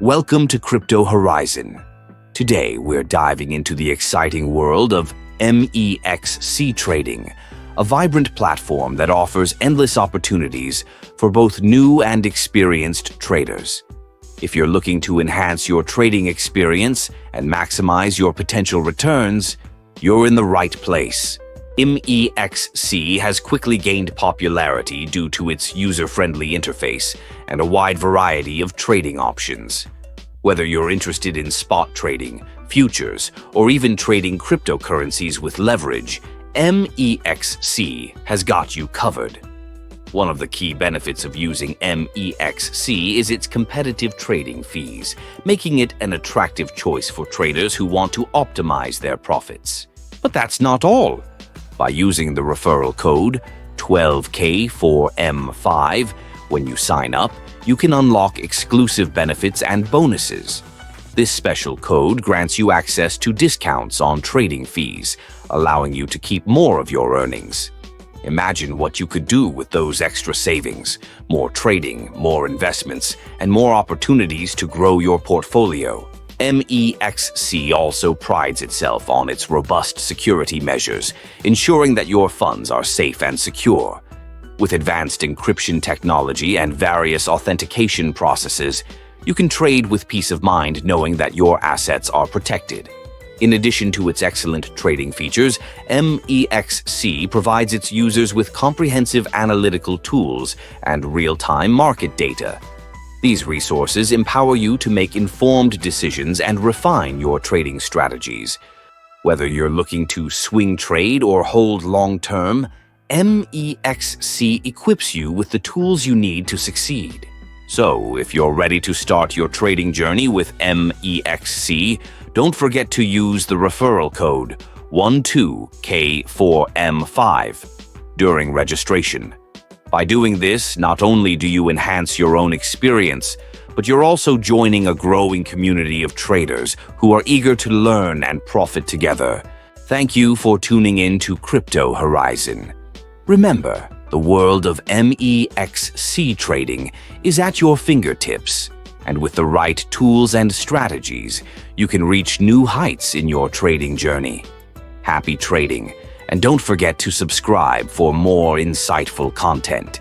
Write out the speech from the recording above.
Welcome to Crypto Horizon. Today, we're diving into the exciting world of MEXC trading, a vibrant platform that offers endless opportunities for both new and experienced traders. If you're looking to enhance your trading experience and maximize your potential returns, you're in the right place. MEXC has quickly gained popularity due to its user-friendly interface and a wide variety of trading options. Whether you're interested in spot trading, futures, or even trading cryptocurrencies with leverage, MEXC has got you covered. One of the key benefits of using MEXC is its competitive trading fees, making it an attractive choice for traders who want to optimize their profits. But that's not all. By using the referral code 12K4M5 when you sign up, you can unlock exclusive benefits and bonuses. This special code grants you access to discounts on trading fees, allowing you to keep more of your earnings. Imagine what you could do with those extra savings: more trading, more investments, and more opportunities to grow your portfolio. MEXC also prides itself on its robust security measures, ensuring that your funds are safe and secure. With advanced encryption technology and various authentication processes, you can trade with peace of mind knowing that your assets are protected. In addition to its excellent trading features, MEXC provides its users with comprehensive analytical tools and real-time market data. These resources empower you to make informed decisions and refine your trading strategies. Whether you're looking to swing trade or hold long-term, MEXC equips you with the tools you need to succeed. So, if you're ready to start your trading journey with MEXC, don't forget to use the referral code 12K4M5 during registration. By doing this, not only do you enhance your own experience, but you're also joining a growing community of traders who are eager to learn and profit together. Thank you for tuning in to Crypto Horizon. Remember, the world of MEXC trading is at your fingertips, and with the right tools and strategies, you can reach new heights in your trading journey. Happy trading! And don't forget to subscribe for more insightful content.